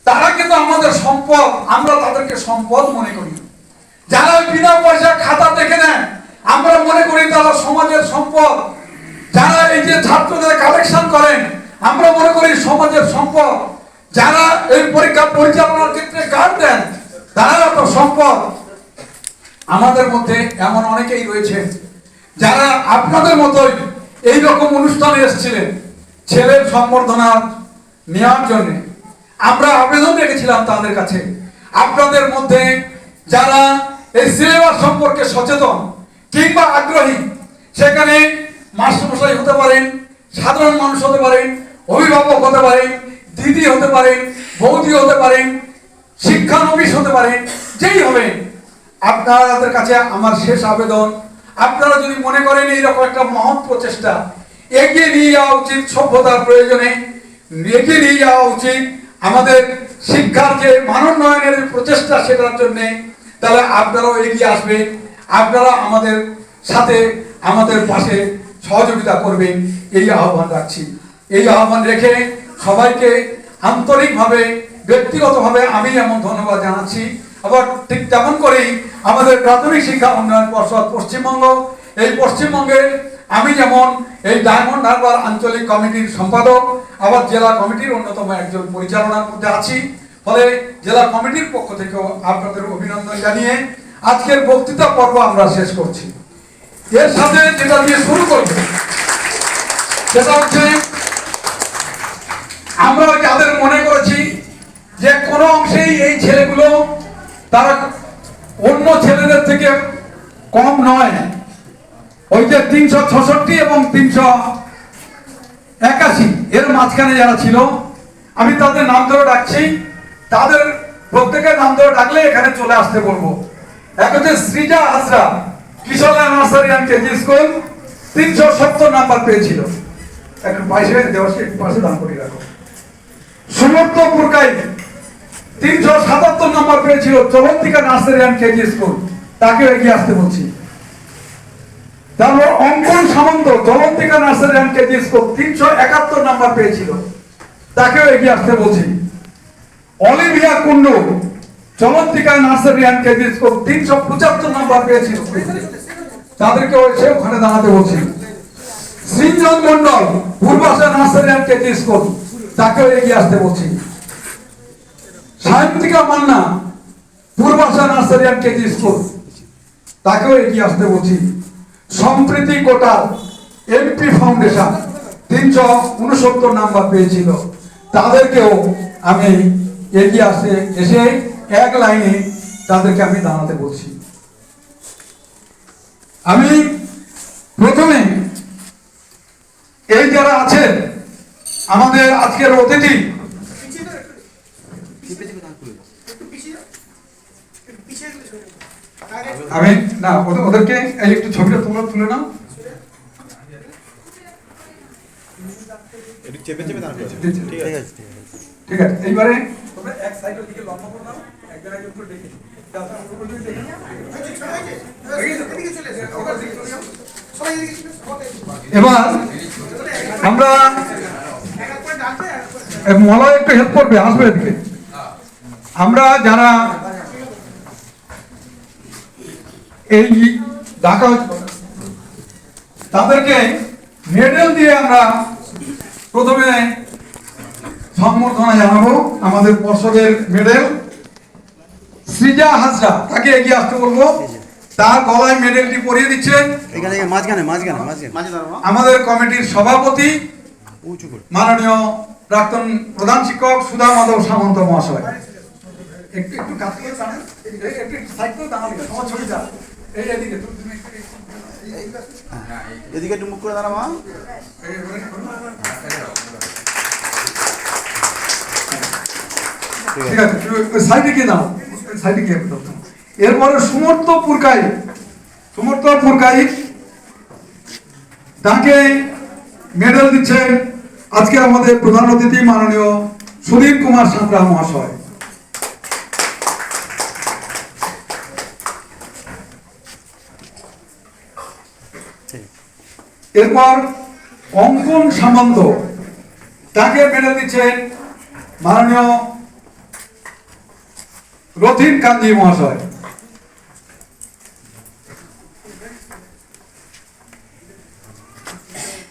তারা কিন্তু আমাদের সম্পদ, আমরা তাদেরকে সম্পদ মনে করি। যারা বিনা পয়সা খাতা দেখে নেন, আমরা মনে করি তারা সমাজের সম্পদ। যারা এই যে ছাত্রদের কালেকশন করেন, আমরা মনে করি সমাজের সম্পদ। যারা এই পরীক্ষা পরিচালনার ক্ষেত্রে গার্ড দেন, তারা তো সম্পদ। আমাদের মধ্যে এমন অনেকেই রয়েছে যারা আপনাদের মতোই এইরকম অনুষ্ঠানে এসেছিলেন ছেলের সম্বর্ধনা নেওয়ার জন্য। আমরা আবেদন রেখেছিলাম তাদের কাছে, আপনাদের মধ্যে যারা এই সিলেবাস সম্পর্কে সচেতন কিংবা আগ্রহী, সেখানে মাস্টারমশাই হতে পারেন, সাধারণ মানুষ হতে পারেন, অভিভাবক হতে পারেন, দিদি হতে পারেন, বৌদি হতে পারেন, শিক্ষানবিশ হতে পারেন, যেই হবেন, আপনাদের কাছে আমার শেষ আবেদন, আপনারা যদি মনে করেন এইরকম একটা মহৎ প্রচেষ্টা এগিয়ে নিয়ে যাওয়া উচিত, সভ্যতার প্রয়োজনে এগিয়ে নিয়ে যাওয়া উচিত আমাদের শিক্ষার যে মানোন্নয়নের প্রচেষ্টা, সেটার জন্য, তাহলে আপনারাও এগিয়ে আসবেন। আপনারা আমাদের সাথে, আমাদের পাশে সহযোগিতা করবেন, এই আহ্বান রাখছি। এই আহ্বান রেখে সবাইকে আন্তরিকভাবে, ব্যক্তিগতভাবে আমি এমন ধন্যবাদ জানাচ্ছি। আবার ঠিক তেমন করেই আমাদের প্রাথমিক শিক্ষা উন্নয়ন পর্ষদ পশ্চিমবঙ্গ, এই পশ্চিমবঙ্গের আমি যেমন এই ডায়মন্ড হারবার আঞ্চলিক কমিটির সম্পাদক, আবার জেলা কমিটির অন্যতম একজন পরিচালনার মধ্যে আছি। ফলে জেলা কমিটির পক্ষ থেকেও আপনাদের অভিনন্দন জানিয়ে আজকের বক্তৃতা পর্ব আমরা শেষ করছি। এর সাথে যেটা দিয়ে শুরু করব সেটা হচ্ছে, আমরা যাদের মনে করেছি যে কোনো অংশেই এই ছেলেগুলো তারা অন্য ছেলেদের থেকে কম নয়, ওই যে 366 এবং 381 এর মাঝখানে যারা ছিল, আমি তাদের নাম ধরে ডাকছি। তাদের প্রত্যেকের নাম ধরে ডাকলে এখানে চলে আসতে বলবো। এক হচ্ছে Srija Hazra, Kishoreganj nursery and KG school, 370 number পেয়েছিল। একটু পাশে দান করে রাখো। সুমন্ত পুরকাই 377 নাম্বার পেয়েছিল, Chalantika nursery and KG school, তাকে এগিয়ে আসতে বলছি। তারপর Ankan Samanta, Chalantika nursery and KG school, 371 number পেয়েছিল, তাকেও এগিয়ে আসতে বলছি। Olivia Kundu, Chalantika nursery and KG school, 375 number পেয়েছিল, তাদেরকেও এসে ওখানে দাঁড়াতে বলছি। Srinjan Mondal, Purbasha nursery and KG school, তাকেও এগিয়ে আসতে বলছি। Sayantika Manna, Purbasha nursery and KG school, তাকেও এগিয়ে আসতে বলছি। সম্প্রীতি কোটাল, এমপি ফাউন্ডেশন, 369 নাম্বার পেয়েছিল, তাদেরকেও আমি এগিয়ে এসে এক লাইনে তাদেরকে আমি দাঁড়াতে বলছি। আমি প্রথমে এই যারা আছেন আমাদের আজকের অতিথি, আমি না ওদেরকে একটু ছবিটা তুলে নাও। ঠিক আছে, এইবারে তোমরা এক সাইডের দিকে লম্বা করে নাও, একজন একজন করে দেখে এবার আমরা মলয় একটু হেল্প করবে, আসবে এদিকে। আমরা যারা এই ঢাকা তাদেরকে মেডেল দিয়ে আমরা প্রথমে সম্বর্ধনা জানাবো। আমাদের পর্ষদের মেডেল সৃজা হাজরা, তাকে এগিয়ে আসতে বলবো। তার গলায় মেডেলটি পরিয়ে দিচ্ছেন আমাদের কমিটির সভাপতি মাননীয় প্রাক্তন প্রধান শিক্ষক সুধা মাধব সামন্ত মহাশয়। একটু এদিকে একটু মুখ করে দাঁড়া মা। ঠিক আছে, সাইডে গিয়ে দাও, সাইডে গিয়ে দাও। এরপরে সুমন্ত পুরকাই, তাকে মেডেল দিচ্ছেন আজকে আমাদের প্রধান অতিথি মাননীয় সুদীপ কুমার সাঁতরা মহাশয়। এরপর অঙ্কন সামন্ত, তাকে মেডেল দিচ্ছেন মাননীয় রথিন কাঞ্জি মহাশয়।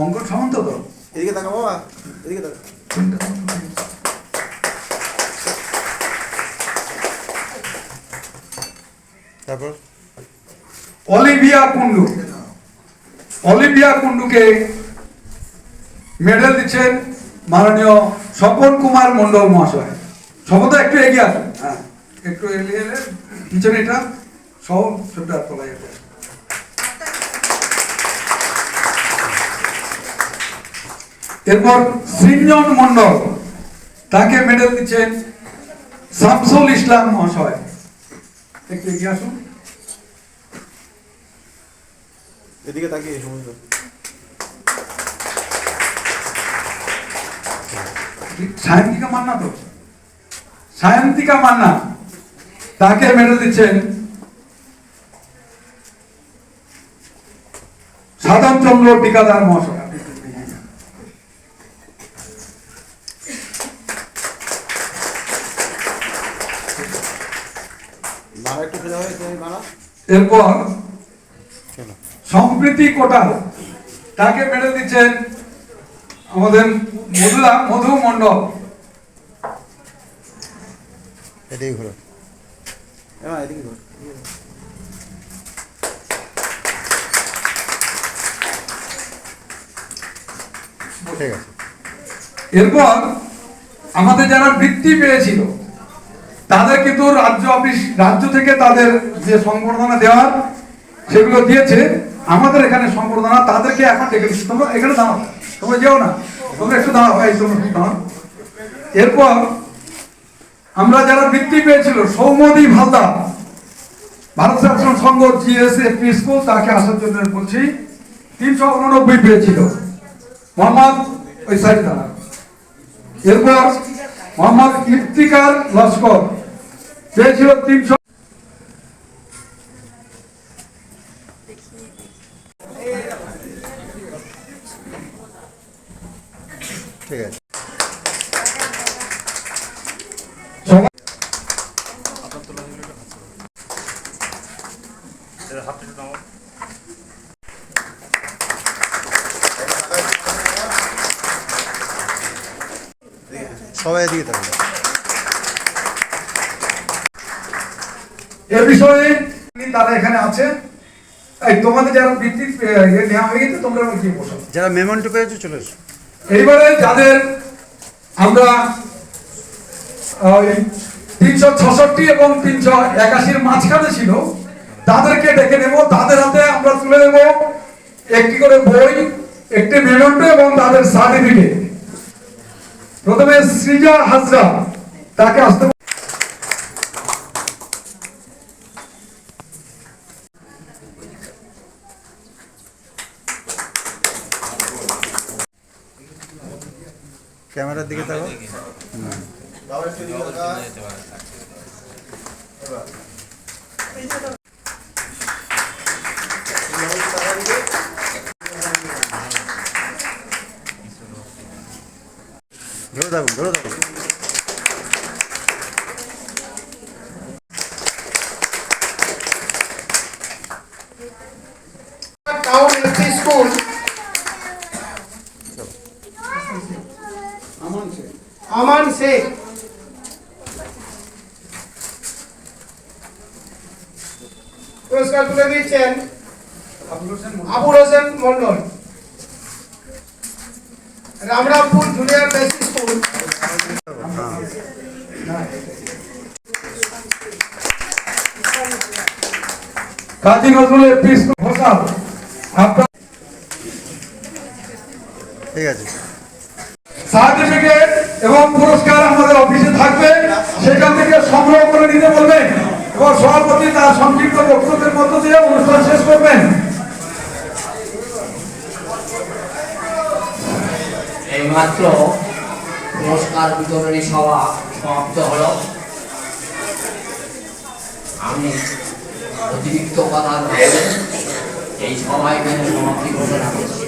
অঙ্ক সামন্ত তো এদিকে তাকা বাবা, এদিকে তাকা। তারপর অলিভিয়া কুন্ডু, অলিভিয়া কুন্ডুকে মেডেল দিচ্ছেন মাননীয় স্বপন কুমার মন্ডল মহাশয়। সবদা একটু এগিয়ে আসুন, হ্যাঁ একটু এগিয়ে এলে পিছনে এটা সব ছোটা তোলা যাবে। এরপর সৃঞ্জন মন্ডল, তাকে মেডেল দিচ্ছেন শামসুল ইসলাম মহাশয়। একটু এগিয়ে আসুন। এদিকে তাকিয়ে সমস্ত সায়ন্তিকা মান্না তো, সায়ন্তিকা মান্না, তাকে মেডেল দিচ্ছেন সাধন চন্দ্র টিকাদার মহাশয়। মারা একটু সোজা হয়ে তুমি মারা। এরপর সম্প্রীতি কোটাল, তাকে মেডেল দিচ্ছেন আমাদের মধু মন্ডল। এদিকে ঘুরো, হ্যাঁ এদিকে ঘুরো। ঠিক আছে। এরপর আমাদের যারা বৃত্তি পেয়েছিল তাদের কিন্তু রাজ্য থেকে তাদের যে সংবর্ধনা দেওয়ার সেগুলো দিয়েছে। আমাদের এখানে সংবর্ধনা তাদেরকে এখন ডেকে দিচ্ছি। তোমরা এখানে দাঁড়াও, তোমরা যেও না, তোমরা একটু দাঁড়াও, ভাই তোমরা একটু দাঁড়াও। এরপর আমরা যারা বৃত্তি পেয়েছিল, সৌমদী ভালদা, ভারত ছাত্র সংঘ জিএসএফপি স্কুল, তাকে আসার জন্য বলছি। 389 পেয়েছিল। মোহাম্মদ ওই সাইড দাঁড়া। এরপর মোহাম্মদ ইফতিকার লস্কর পেয়েছিল 300। ঠিক আছে। সবাই এদিকে থাকবে। এ বিষয়ে তারা এখানে আছে। এই তোমাদের যারা বৃত্তি নেওয়া হয়ে গেছে তোমরা কি বসো, যারা মেমন্টো পেয়েছে চলে এসো। এইবারে যাদের আমরা 366 এবং 381 মাঝখানে ছিল তাদেরকে ডেকে নেব। তাদের হাতে আমরা তুলে দেব একটি করে বই, একটি মেমন্টো এবং তাদের সার্টিফিকেট। প্রথমে সৃজা হাজরা, তাকে আসতে ক্যামেরার দিকে তাকাও। ধরে থাকুন, ধরে থাকুন। Town LP school Aman Sheikh পুরস্কার তুলে দিচ্ছেন Abul Hossain Mondal, Ramrampur junior basic school. Kazi Nazrul AP school Ghoshal. আপনার ঠিক আছে। সার্টিফিকেট এবং পুরস্কার আমাদের অফিসে থাকবে, সেখান থেকে সংগ্রহ করে নিতে বলবেন এবং সভাপতি তার সংক্ষিপ্ত বক্তব্যের মধ্য দিয়ে অনুষ্ঠান শেষ করবেন। এইমাত্র পুরস্কার বিতরণী সভা সমাপ্ত হলো। আমি অতিরিক্ত কথা বলে এই সভা এখানে সমাপ্তি ঘোষণা করছি।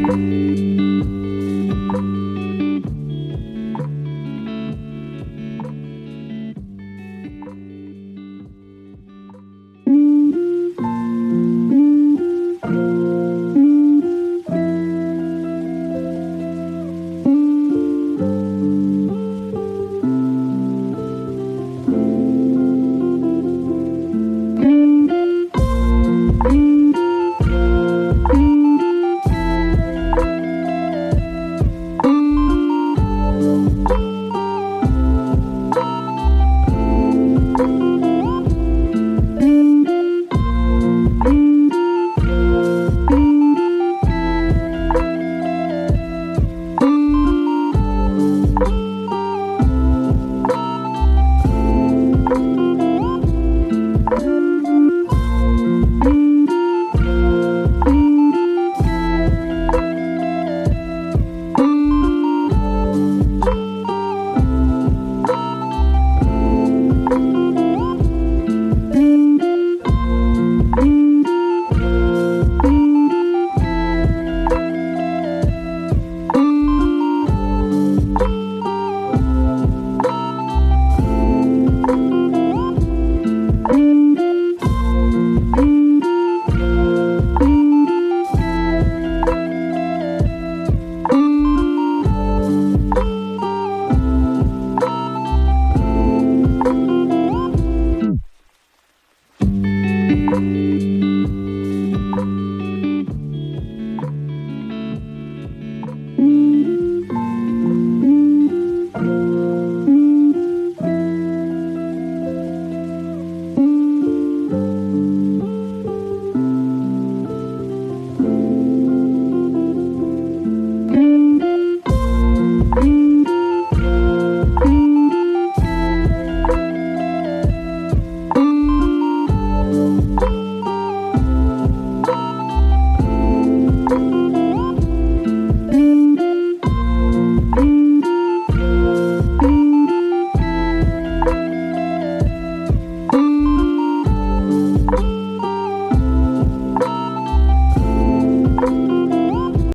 Thank